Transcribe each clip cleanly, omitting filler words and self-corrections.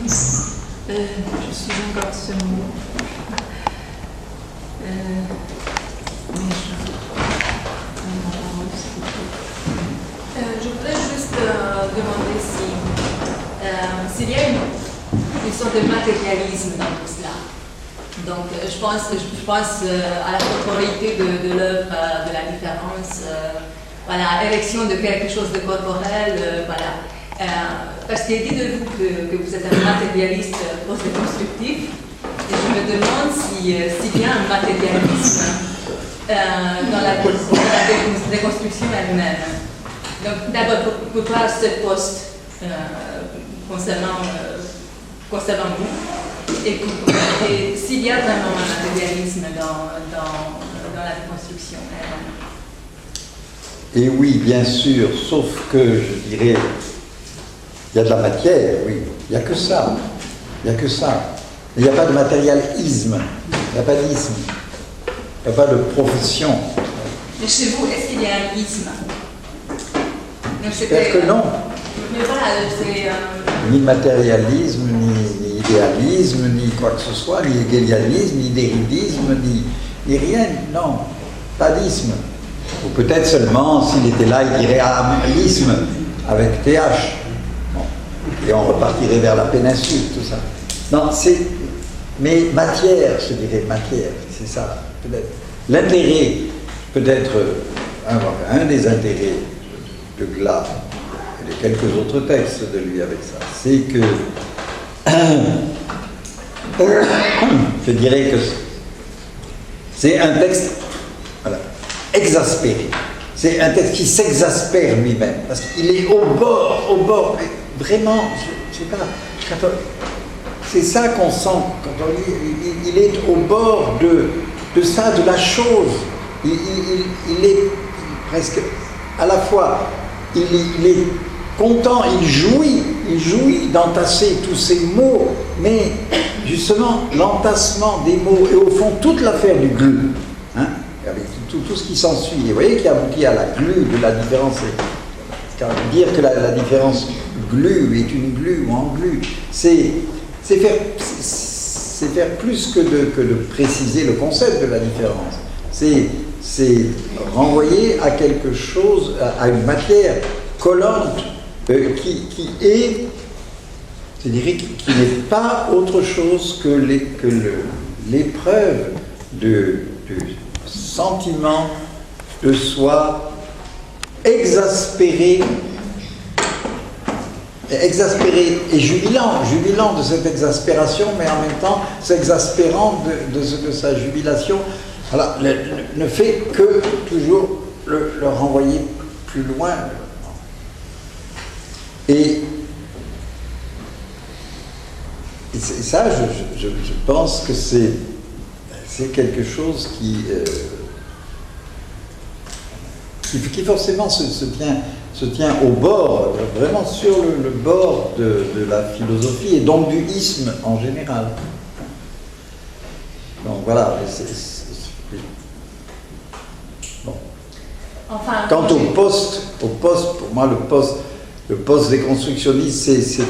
Je suis encore ce mot. Je voudrais juste demander s'il y a une sorte de matérialisme dans tout cela. Donc, je pense à la corporéité de l'œuvre, de la différence, voilà, érection de quelque chose de corporel, voilà. Parce qu'il dit de vous que vous êtes un matérialiste post-déconstructif, et je me demande s'il y a un matérialisme dans la déconstruction elle-même. Donc, d'abord, pourquoi ce poste concernant vous, et s'il y a vraiment un matérialisme dans la déconstruction elle-même. Et oui, bien sûr, sauf que je dirais, il y a de la matière, oui, il n'y a que ça, il n'y a que ça. Il n'y a pas de matérialisme, il n'y a pas d'isme, il n'y a pas de profession. Mais chez vous, est-ce qu'il y a un isme? J'espère que non. Mais voilà, c'est... Ni matérialisme, ni idéalisme, ni quoi que ce soit, ni hégélianisme, ni déridisme, ni rien, non, pas d'isme. Ou peut-être seulement, s'il était là, il dirait l'isme avec TH. Bon. Et on repartirait vers la péninsule, tout ça. Non, c'est... Mais matière, je dirais, matière, c'est ça, peut-être. L'intérêt, peut-être, un des intérêts de Glas, et de quelques autres textes de lui avec ça, c'est que je dirais que c'est un texte, voilà, exaspéré. C'est un texte qui s'exaspère lui-même, parce qu'il est au bord, vraiment, je sais pas, c'est ça qu'on sent quand on lit, il est au bord de ça, de la chose. Il est presque, à la fois, il est content, il jouit d'entasser tous ces mots, mais justement, l'entassement des mots, et au fond, toute l'affaire du glu, hein, avec tout ce qui s'ensuit, et vous voyez qui aboutit à la glu de la différence, car dire que la différence glu est une glu ou en glu, c'est faire plus que de préciser le concept de la différence. C'est renvoyer à quelque chose, à une matière collante qui est, je dirais, qui n'est pas autre chose que l'épreuve du sentiment de soi exaspéré et jubilant de cette exaspération, mais en même temps s'exaspérant de sa jubilation. Voilà, ne fait que toujours le renvoyer plus loin. Et ça, je pense que c'est quelque chose qui forcément se tient au bord, vraiment sur le bord de la philosophie et donc du isme en général. Donc voilà. Bon. Enfin, quant au poste, pour moi le poste déconstructionniste, je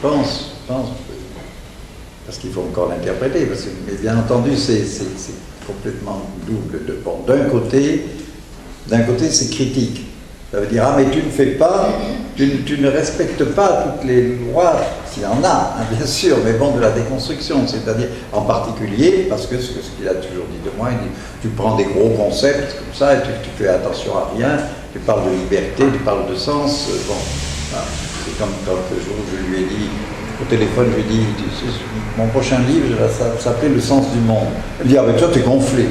pense, parce qu'il faut encore l'interpréter, mais bien entendu c'est complètement double. Bon, d'un côté c'est critique. Ça veut dire, ah mais tu ne fais pas, tu ne respectes pas toutes les lois, s'il y en a, hein, bien sûr, mais bon, de la déconstruction, c'est-à-dire en particulier, parce que ce qu'il a toujours dit de moi, il dit, tu prends des gros concepts comme ça, et tu fais attention à rien, tu parles de liberté, tu parles de sens, bon, voilà. C'est comme quand je lui ai dit, au téléphone, je lui ai dit, mon prochain livre, ça s'appelait Le sens du monde. Il dit, ah mais toi, t'es gonflé.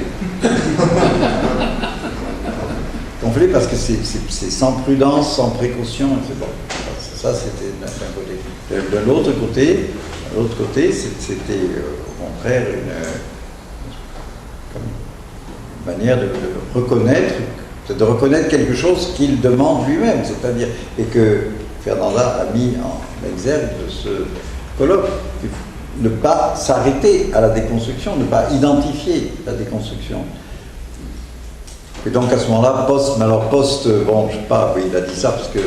Gonflé parce que c'est sans prudence, sans précaution, c'est bon. Ça, c'était d'un côté. De l'autre côté, c'était au contraire une manière de reconnaître quelque chose qu'il demande lui-même, c'est-à-dire, et que Fernanda a mis en exergue de ce colloque, ne pas s'arrêter à la déconstruction, ne pas identifier la déconstruction. Et donc à ce moment-là, bon, je sais pas, oui, il a dit ça parce que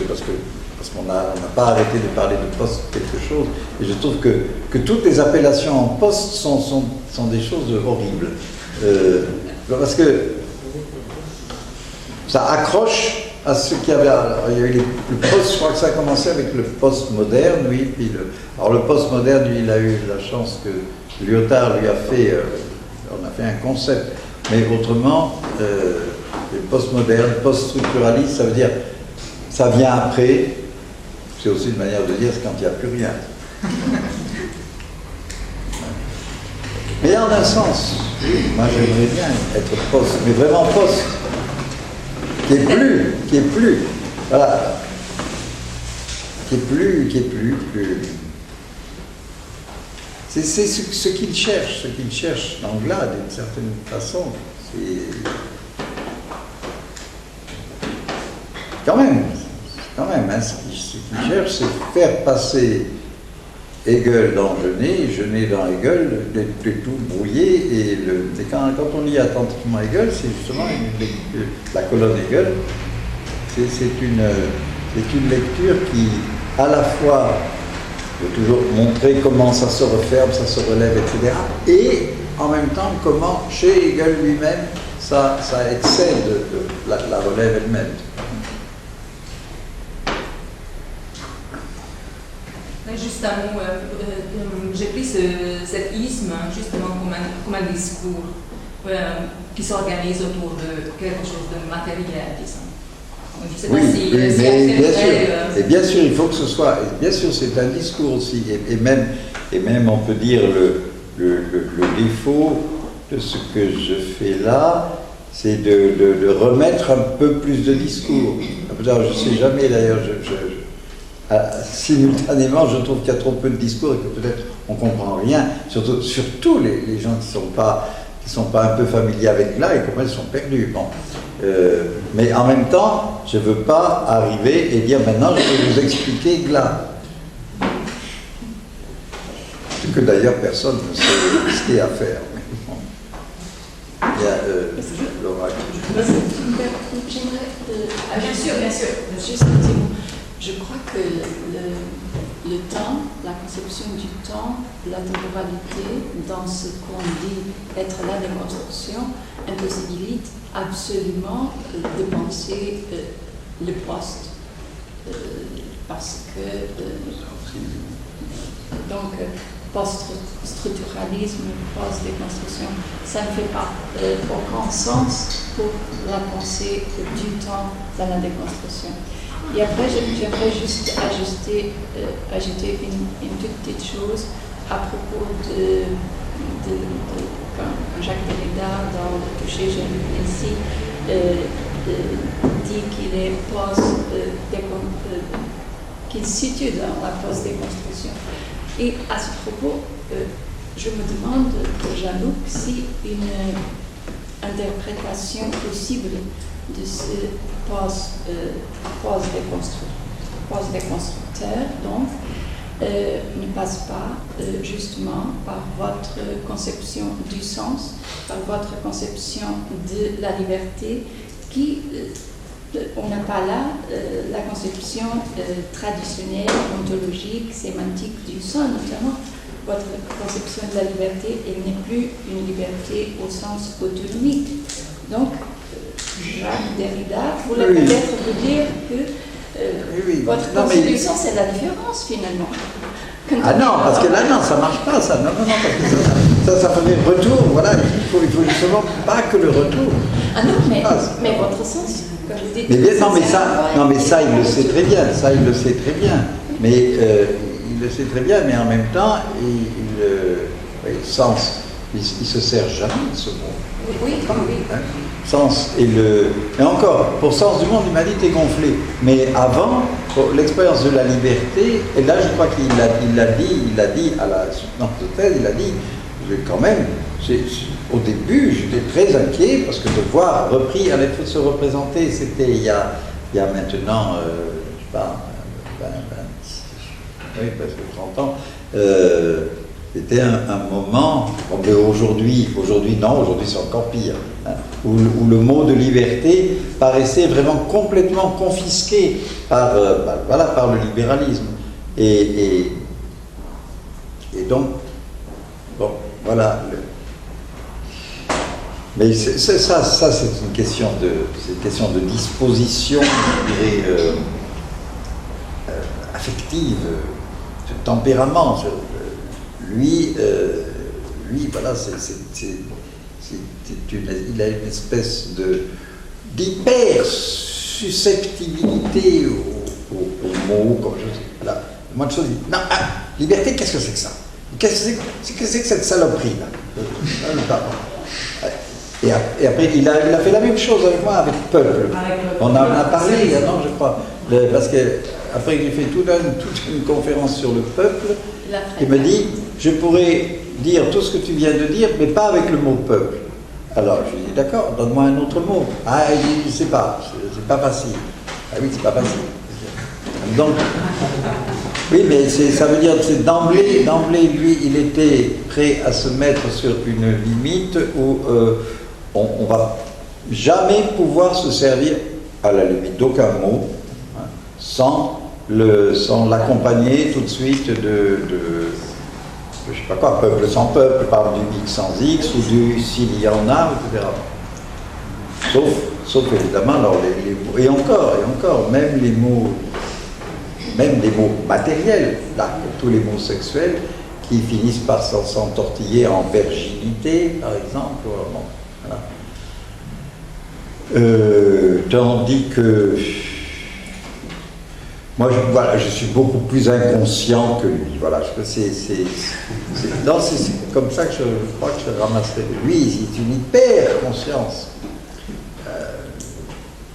parce qu'on n'a pas arrêté de parler de post quelque chose, et je trouve que toutes les appellations en post sont des choses horribles. Parce que ça accroche à ce qu'il y avait. Alors, il y a eu le post, je crois que ça a commencé avec le post-moderne, oui. Puis alors le post-moderne, lui, il a eu la chance que Lyotard lui a fait, on a fait un concept. Mais autrement, le post-moderne, post-structuraliste, ça veut dire, ça vient après. C'est aussi une manière de dire, c'est quand il n'y a plus rien. Mais en un sens, moi j'aimerais bien être post, mais vraiment post. Qui est plus, voilà, qui est plus. C'est ce qu'il cherche Danglars d'une certaine façon. Quand même, hein, ce qu'il cherche, c'est faire passer Hegel dans Genet dans Hegel, de tout brouillé, et quand on lit attentivement Hegel, c'est justement la colonne Hegel, c'est une lecture qui, à la fois, veut toujours montrer comment ça se referme, ça se relève, etc., et en même temps, comment, chez Hegel lui-même, ça excède la relève elle-même. Juste un mot, j'ai pris cet isme justement comme un discours qui s'organise autour de quelque chose de matériel, disons. Je ne sais pas si mais bien sûr, et bien sûr, il faut que ce soit, bien sûr, c'est un discours aussi, et même on peut dire le défaut de ce que je fais là, c'est de remettre un peu plus de discours. Je ne sais jamais d'ailleurs, simultanément, je trouve qu'il y a trop peu de discours et que peut-être on ne comprend rien, surtout les gens qui ne sont pas un peu familiers avec Glas et comment ils sont perdus. Bon. Mais en même temps, je ne veux pas arriver et dire maintenant je vais vous expliquer Glas. Ce que d'ailleurs personne ne sait ce qu'il y a à faire. Il y a Laura. Bien sûr. Juste un petit mot. Je crois que le temps, la conception du temps, la temporalité, dans ce qu'on dit être la déconstruction, impossibilite absolument de penser le poste. Parce que, donc, post-structuralisme, post-déconstruction, ça ne fait pas aucun sens pour la pensée du temps dans la déconstruction. Et après, j'aimerais juste ajouter une toute petite chose à propos de quand Jacques Derrida, dans Le toucher, j'ai lu ici, dit qu'il est qu'il se situe dans la post-déconstruction. Et à ce propos, je me demande, Jean-Luc, si une interprétation possible de ce post-déconstructeur, donc, ne passe pas justement par votre conception du sens, par votre conception de la liberté, qui, on n'a pas là la conception traditionnelle, ontologique, sémantique du sens, notamment. Votre conception de la liberté, elle n'est plus une liberté au sens autonomique. Donc, Jacques Derrida voulait peut-être vous dire que votre constitution, c'est la différence finalement. Ah non, parce que là, non, ça ne marche pas, ça. Non, parce que ça ferait retour, voilà. Il faut justement pas que le retour. Ah non, mais votre sens, comme vous dites. Mais ça, il le sait très bien, Mais il le sait très bien, mais en même temps, il se sert jamais de ce mot. Oui. Hein? Sens mais encore, pour sens du monde, il m'a dit t'es gonflé. Mais avant, pour l'expérience de la liberté, et là je crois qu'il l'a dit à la soutenance de thèse, il a dit, quand même, au début j'étais très inquiet parce que de voir repris à l'être de se représenter, c'était il y a maintenant, je sais pas, presque 30 ans, C'était un moment, bon, aujourd'hui non, aujourd'hui c'est encore pire, hein, où le mot de liberté paraissait vraiment complètement confisqué par, par le libéralisme. Et donc, bon, voilà. Mais ça c'est une question de disposition, je dirais, affective, de tempérament. Lui, voilà, il a une espèce d'hyper susceptibilité aux mots, comme je dis. Voilà. Moi, je dis, non, liberté, qu'est-ce que c'est que ça? Qu'est-ce que c'est que cette saloperie là? Et après, il a fait la même chose avec moi, avec Peuple. On en a parlé, non, je crois. Parce que après j'ai fait toute une conférence sur le peuple, il me dit, je pourrais dire tout ce que tu viens de dire, mais pas avec le mot peuple. Alors je lui dis, d'accord, donne-moi un autre mot. Ah, il dit, je sais pas, c'est pas facile. Ah oui, c'est pas facile. Donc, oui, mais ça veut dire que d'emblée, lui, il était prêt à se mettre sur une limite où on va jamais pouvoir se servir, à la limite, d'aucun mot, hein, sans l'accompagner tout de suite de je sais pas quoi, peuple sans peuple, parle du X sans X, ou du s'il y en a, etc. Sauf évidemment, alors les mots, et encore, même les mots matériels, là, tous les mots sexuels, qui finissent par s'entortiller en virginité, par exemple. Bon, voilà. Tandis que moi, je suis beaucoup plus inconscient que lui. Voilà, c'est comme ça que je crois que je ramasserai. Lui, c'est une hyper conscience,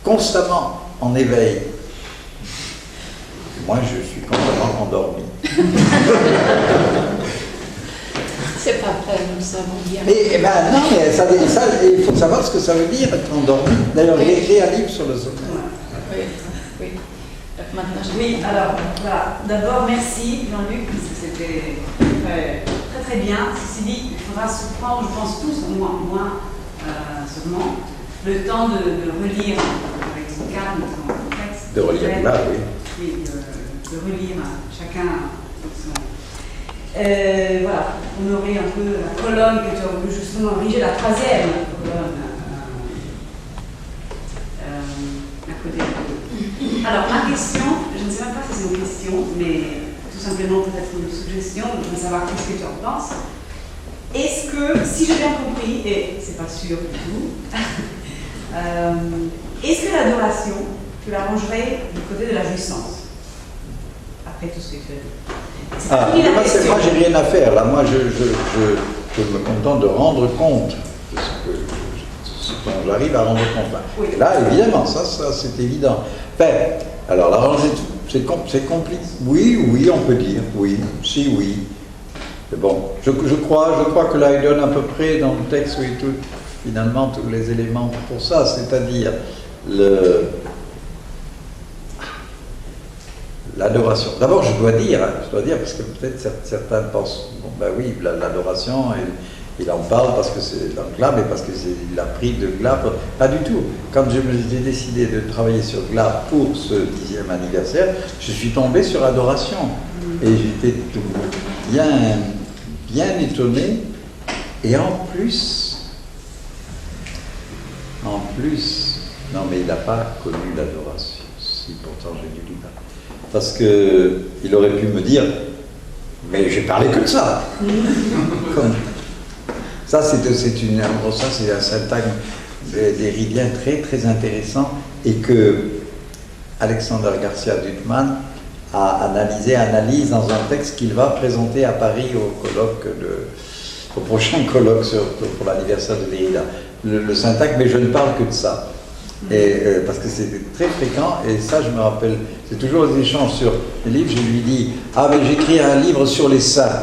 constamment en éveil. Moi, je suis complètement endormi. C'est pas vrai, nous le savons bien. Non, mais il faut savoir ce que ça veut dire être endormi. D'ailleurs, il a écrit un livre sur le sommeil. Oui. Maintenant, oui, alors, voilà. D'abord, merci Jean-Luc, parce que c'était très bien. Ceci dit, il faudra se prendre, je pense tous, moi sûrement, le temps de relire avec son calme, son texte. De relire là, oui. Oui, de relire chacun son. Voilà, on aurait un peu la colonne que tu as justement érigée, la troisième colonne à côté de. Alors, ma question, je ne sais même pas si c'est une question, mais tout simplement peut-être une suggestion, je veux savoir qu'est-ce que tu en penses. Est-ce que, si j'ai bien compris, et c'est pas sûr du tout, est-ce que l'adoration, tu la rangerais du côté de la jouissance? Après tout ce que tu as dit. Moi, j'ai rien à faire. Là, moi, je me contente de rendre compte de ce dont j'arrive à rendre compte. Oui. Et là, évidemment, ça c'est évident. Enfin, alors, la rangée, c'est compliqué. Oui, on peut dire. Oui. Mais bon, je crois que là, il donne à peu près dans le texte, oui, finalement, tous les éléments pour ça, c'est-à-dire l'adoration. D'abord, je dois dire, parce que peut-être certains pensent, bon ben oui, l'adoration, il en parle parce que c'est dans Glab et parce qu'il a pris de Glab. Pas du tout. Quand j'ai décidé de travailler sur Glab pour ce 10e anniversaire, je suis tombé sur adoration. Et j'étais bien étonné. Et en plus, non mais il n'a pas connu l'adoration. Si, pourtant j'ai dû lui parler. Parce qu'il aurait pu me dire, mais j'ai parlé que de ça. Ça, c'est un syntagme d'Héridien très, très intéressant et que Alexander Garcia Duttmann analyse dans un texte qu'il va présenter à Paris au prochain colloque pour l'anniversaire de Derrida. Le syntagme, mais je ne parle que de ça. Et, parce que c'était très fréquent, et ça je me rappelle, c'est toujours des échanges sur les livres, je lui dis, ah mais j'écris un livre sur les saints.